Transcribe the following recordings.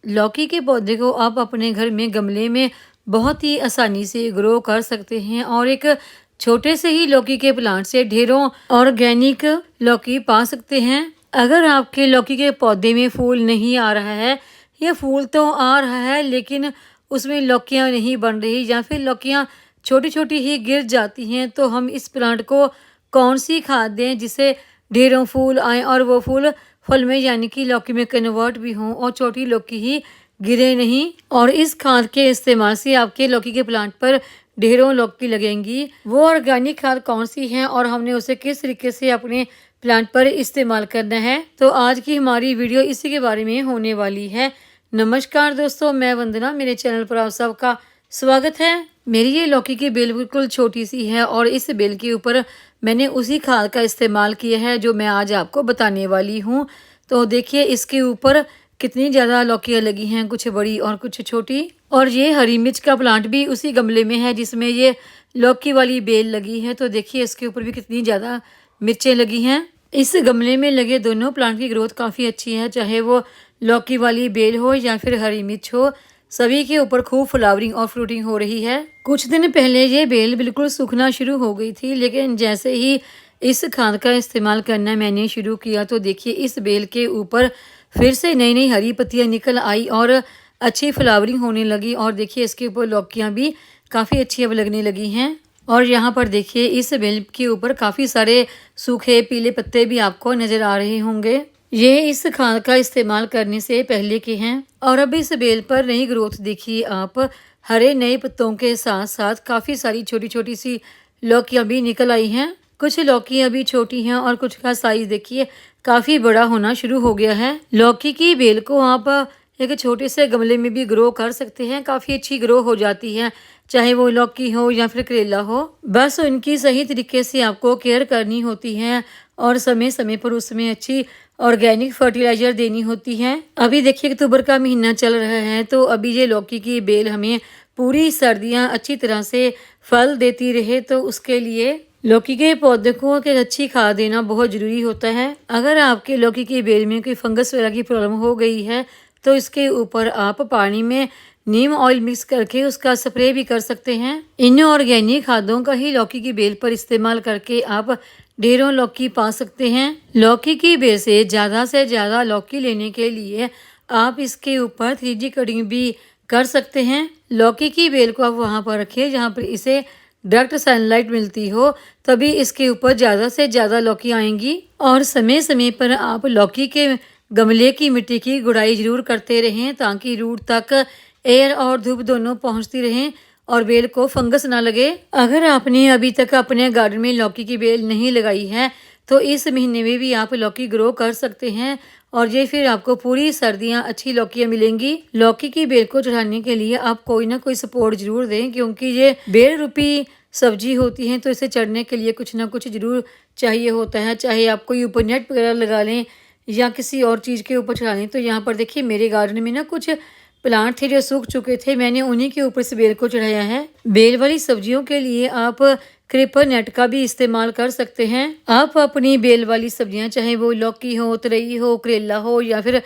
लौकी के पौधे को आप अपने घर में गमले में बहुत ही आसानी से ग्रो कर सकते हैं और एक छोटे से ही लौकी के प्लांट से ढेरों ऑर्गेनिक लौकी पा सकते हैं। अगर आपके लौकी के पौधे में फूल नहीं आ रहा है या फूल तो आ रहा है लेकिन उसमें लौकियां नहीं बन रही या फिर लौकियां छोटी छोटी ही गिर जाती हैं, तो हम इस प्लांट को कौन सी खाद दें जिससे ढेरों फूल आए और वो फूल फल में यानी कि लौकी में कन्वर्ट भी हों और छोटी लौकी ही गिरे नहीं। और इस खाद के इस्तेमाल से आपके लौकी के प्लांट पर ढेरों लौकी लगेंगी। वो ऑर्गेनिक खाद कौन सी है और हमने उसे किस तरीके से अपने प्लांट पर इस्तेमाल करना है, तो आज की हमारी वीडियो इसी के बारे में होने वाली है। नमस्कार दोस्तों, मैं वंदना, मेरे चैनल पर आप सबका स्वागत है। मेरी ये लौकी की बेल बिल्कुल छोटी सी है और इस बेल के ऊपर मैंने उसी खाद का इस्तेमाल किया है जो मैं आज आपको बताने वाली हूँ। तो देखिए इसके ऊपर कितनी ज़्यादा लौकियाँ लगी हैं, कुछ बड़ी और कुछ छोटी। और ये हरी मिर्च का प्लांट भी उसी गमले में है जिसमें ये लौकी वाली बेल लगी है। तो देखिए इसके ऊपर भी कितनी ज़्यादा मिर्चें लगी हैं। इस गमले में लगे दोनों प्लांट की ग्रोथ काफ़ी अच्छी है, चाहे वो लौकी वाली बेल हो या फिर हरी मिर्च हो, सभी के ऊपर खूब फ्लावरिंग और फ्रूटिंग हो रही है। कुछ दिन पहले ये बेल बिल्कुल सूखना शुरू हो गई थी, लेकिन जैसे ही इस खाद का इस्तेमाल करना मैंने शुरू किया तो देखिए इस बेल के ऊपर फिर से नई नई हरी पत्तियां निकल आई और अच्छी फ्लावरिंग होने लगी। और देखिए इसके ऊपर लौकियां भी काफ़ी अच्छी अब लगने लगी हैं। और यहाँ पर देखिए इस बेल के ऊपर काफ़ी सारे सूखे पीले पत्ते भी आपको नज़र आ रहे होंगे। ये इस खाद का इस्तेमाल करने से पहले के हैं। और अब इस बेल पर नई ग्रोथ देखिए आप, हरे नए पत्तों के साथ साथ काफ़ी सारी छोटी छोटी सी लौकियाँ भी निकल आई हैं। कुछ लौकी अभी छोटी हैं और कुछ का साइज देखिए काफ़ी बड़ा होना शुरू हो गया है। लौकी की बेल को आप एक छोटे से गमले में भी ग्रो कर सकते हैं, काफ़ी अच्छी ग्रो हो जाती है, चाहे वो लौकी हो या फिर करेला हो। बस उनकी सही तरीके से आपको केयर करनी होती है और समय समय पर उसमें अच्छी ऑर्गेनिक फर्टिलाइजर देनी होती है। अभी देखिए अक्टूबर का महीना चल रहा है, तो अभी ये लौकी की बेल हमें पूरी सर्दियाँ अच्छी तरह से फल देती रहे, तो उसके लिए लौकी के पौधे को एक अच्छी खाद देना बहुत ज़रूरी होता है। अगर आपके लौकी की बेल में कोई फंगस वगैरह की प्रॉब्लम हो गई है तो इसके ऊपर आप पानी में नीम ऑयल मिक्स करके उसका स्प्रे भी कर सकते हैं। इन ऑर्गेनिक खादों का ही लौकी की बेल पर इस्तेमाल करके आप ढेरों लौकी पा सकते हैं। लौकी की बेल से ज़्यादा लौकी लेने के लिए आप इसके ऊपर 3G कटिंग भी कर सकते हैं। लौकी की बेल को आप वहाँ पर रखिए जहाँ पर इसे डायरेक्ट सनलाइट मिलती हो, तभी इसके ऊपर ज़्यादा से ज़्यादा लौकी आएंगी। और समय समय पर आप लौकी के गमले की मिट्टी की गुड़ाई ज़रूर करते रहें ताकि रूट तक एयर और धूप दोनों पहुंचती रहें और बेल को फंगस ना लगे। अगर आपने अभी तक अपने गार्डन में लौकी की बेल नहीं लगाई है तो इस महीने में भी आप लौकी ग्रो कर सकते हैं और ये फिर आपको पूरी सर्दियां अच्छी लौकियां मिलेंगी। लौकी की बेल को चढ़ाने के लिए आप कोई ना कोई सपोर्ट जरूर दें, क्योंकि ये बेल रूपी सब्जी होती है तो इसे चढ़ने के लिए कुछ ना कुछ जरूर चाहिए होता है। चाहे आप कोई ऊपर नेट वगैरह लगा लें या किसी और चीज़ के ऊपर चढ़ा लें। तो यहाँ पर देखिए मेरे गार्डन में ना कुछ प्लांट थे जो सूख चुके थे, मैंने उन्हीं के ऊपर से बेल को चढ़ाया है। बेल वाली सब्जियों के लिए आप क्रीपर नेट का भी इस्तेमाल कर सकते हैं। आप अपनी बेल वाली सब्जियां चाहे वो लौकी हो, तरई हो, करेला हो या फिर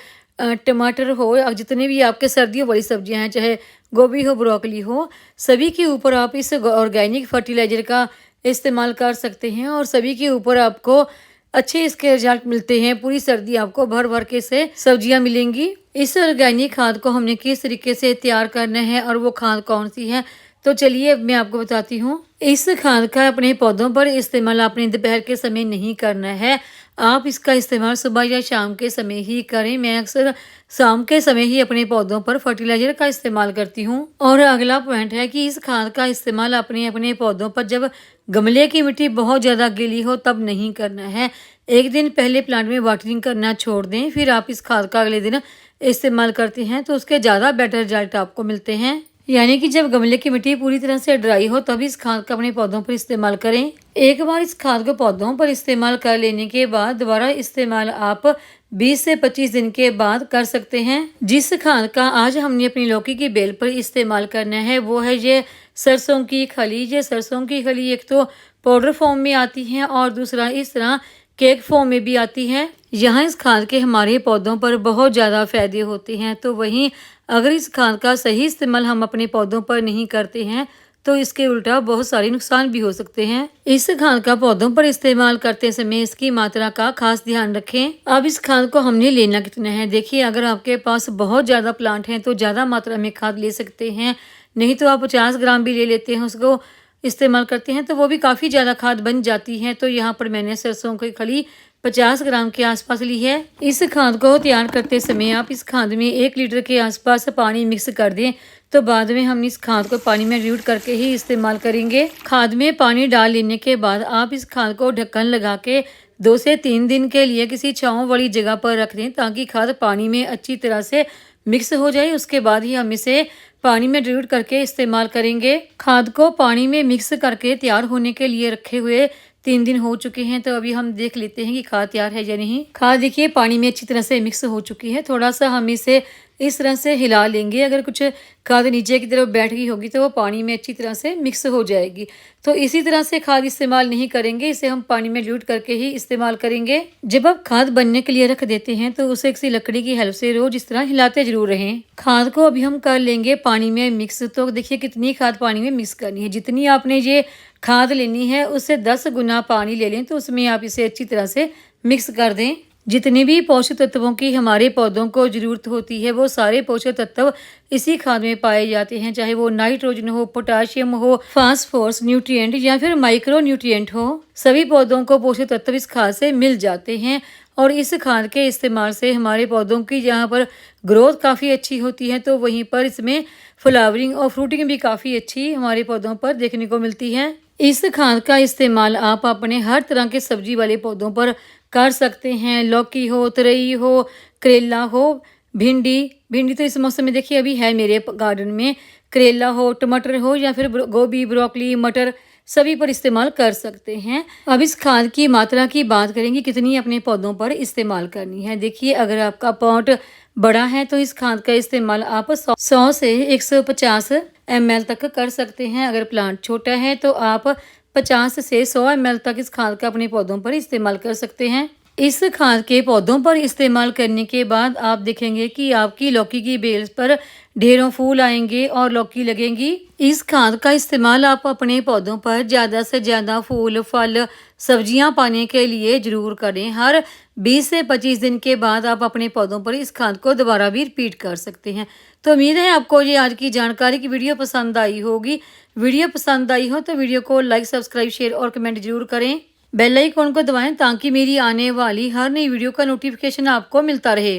टमाटर हो, जितने भी आपके सर्दियों वाली सब्जियां हैं, चाहे गोभी हो, ब्रोकली हो, सभी के ऊपर आप इस ऑर्गेनिक फर्टिलाइजर का इस्तेमाल कर सकते हैं और सभी के ऊपर आपको अच्छे इसके रिजल्ट मिलते हैं। पूरी सर्दी आपको भर भर के से सब्जियां मिलेंगी। इस ऑर्गेनिक खाद को हमने किस तरीके से तैयार करना है और वो खाद कौन सी है, तो चलिए अब मैं आपको बताती हूँ। इस खाद का अपने पौधों पर इस्तेमाल आपने दोपहर के समय नहीं करना है, आप इसका इस्तेमाल सुबह या शाम के समय ही करें। मैं अक्सर शाम के समय ही अपने पौधों पर फर्टिलाइजर का इस्तेमाल करती हूँ। और अगला पॉइंट है कि इस खाद का इस्तेमाल अपने पौधों पर जब गमले की मिट्टी बहुत ज़्यादा गीली हो तब नहीं करना है। एक दिन पहले प्लांट में वाटरिंग करना छोड़ दें, फिर आप इस खाद का अगले दिन इस्तेमाल करते हैं तो उसके ज़्यादा बेटर रिजल्ट आपको मिलते हैं। यानी कि जब गमले की मिट्टी पूरी तरह से ड्राई हो तभी इस खाद का अपने पौधों पर इस्तेमाल करें। एक बार इस खाद को पौधों पर इस्तेमाल कर लेने के बाद दोबारा इस्तेमाल आप 20 से 25 दिन के बाद कर सकते हैं। जिस खाद का आज हमने अपनी लौकी की बेल पर इस्तेमाल करना है वो है ये सरसों की खली। ये सरसों की खली एक तो पाउडर फॉर्म में आती है और दूसरा इस तरह केक फॉर्म में भी आती है। यहाँ इस खाद के हमारे पौधों पर बहुत ज़्यादा फायदे होते हैं, तो वहीं अगर इस खाद का सही इस्तेमाल हम अपने पौधों पर नहीं करते हैं तो इसके उल्टा बहुत सारे नुकसान भी हो सकते हैं। इस खाद का पौधों पर इस्तेमाल करते समय इसकी मात्रा का खास ध्यान रखें। अब इस खाद को हमने लेना कितना है, देखिए अगर आपके पास बहुत ज़्यादा प्लांट हैं तो ज़्यादा मात्रा में खाद ले सकते हैं, नहीं तो आप 50 ग्राम भी ले लेते हैं, उसको इस्तेमाल करते हैं तो वो भी काफ़ी ज़्यादा खाद बन जाती है। तो यहाँ पर मैंने सरसों की खली 50 ग्राम के आसपास ली है। इस खाद को तैयार करते समय आप इस खाद में 1 लीटर के आसपास पानी मिक्स कर दें, तो बाद में हम इस खाद को पानी में डाइल्यूट करके ही इस्तेमाल करेंगे। खाद में पानी डाल लेने के बाद आप इस खाद को ढक्कन लगा के 2 से 3 दिन के लिए किसी छांव वाली जगह पर रख दें, ताकि खाद पानी में अच्छी तरह से मिक्स हो जाए। उसके बाद ही हम इसे पानी में डाइल्यूट करके इस्तेमाल करेंगे। खाद को पानी में मिक्स करके तैयार होने के लिए रखे हुए 3 दिन हो चुके हैं, तो अभी हम देख लेते हैं कि खाद तैयार है या नहीं। खाद देखिए पानी में अच्छी तरह से मिक्स हो चुकी है। थोड़ा सा हम इसे इस तरह से हिला लेंगे, अगर कुछ खाद नीचे की तरफ बैठ गई होगी तो वो पानी में अच्छी तरह से मिक्स हो जाएगी। तो इसी तरह से खाद इस्तेमाल नहीं करेंगे, इसे हम पानी में डाइल्यूट करके ही इस्तेमाल करेंगे। जब आप खाद बनने के लिए रख देते हैं तो उसे किसी लकड़ी की हेल्प से रोज इस तरह हिलाते जरूर रहें। खाद को अभी हम कर लेंगे पानी में मिक्स। तो देखिए कितनी खाद पानी में मिक्स करनी है, जितनी आपने ये खाद लेनी है उससे 10 गुना पानी ले लें, तो उसमें आप इसे अच्छी तरह से मिक्स कर दें। जितने भी पोषक तत्वों की हमारे पौधों को ज़रूरत होती है वो सारे पोषक तत्व इसी खाद में पाए जाते हैं, चाहे वो नाइट्रोजन हो, पोटाशियम हो, फास्फोरस न्यूट्रिएंट या फिर माइक्रो न्यूट्रिएंट हो। सभी पौधों को पोषक तत्व इस खाद से मिल जाते हैं और इस खाद के इस्तेमाल से हमारे पौधों की जहाँ पर ग्रोथ काफ़ी अच्छी होती है, तो वहीं पर इसमें फ्लावरिंग और फ्रूटिंग भी काफ़ी अच्छी हमारे पौधों पर देखने को मिलती है। इस खाद का इस्तेमाल आप अपने हर तरह के सब्जी वाले पौधों पर कर सकते हैं। लौकी हो, तरई हो, करेला हो, भिंडी तो इस मौसम में देखिए अभी है मेरे गार्डन में। करेला हो, टमाटर हो या फिर गोभी, ब्रोकली, मटर सभी पर इस्तेमाल कर सकते हैं। अब इस खाद की मात्रा की बात करेंगे, कितनी अपने पौधों पर इस्तेमाल करनी है। देखिए अगर आपका पॉट बड़ा है तो इस खाद का इस्तेमाल आप 100 से 150 ml तक कर सकते हैं। अगर प्लांट छोटा है तो आप 50 से 100 ml तक इस खाद का अपने पौधों पर इस्तेमाल कर सकते हैं। इस खाद के पौधों पर इस्तेमाल करने के बाद आप देखेंगे कि आपकी लौकी की बेल्स पर ढेरों फूल आएंगे और लौकी लगेंगी। इस खाद का इस्तेमाल आप अपने पौधों पर ज़्यादा से ज़्यादा फूल, फल, सब्जियां पाने के लिए ज़रूर करें। हर 20 से 25 दिन के बाद आप अपने पौधों पर इस खाद को दोबारा भी रिपीट कर सकते हैं। तो उम्मीद है आपको ये आज की जानकारी की वीडियो पसंद आई होगी। वीडियो पसंद आई हो तो वीडियो को लाइक, सब्सक्राइब, शेयर और कमेंट जरूर करें। बेल आइकॉन को दबाएं ताकि मेरी आने वाली हर नई वीडियो का नोटिफिकेशन आपको मिलता रहे।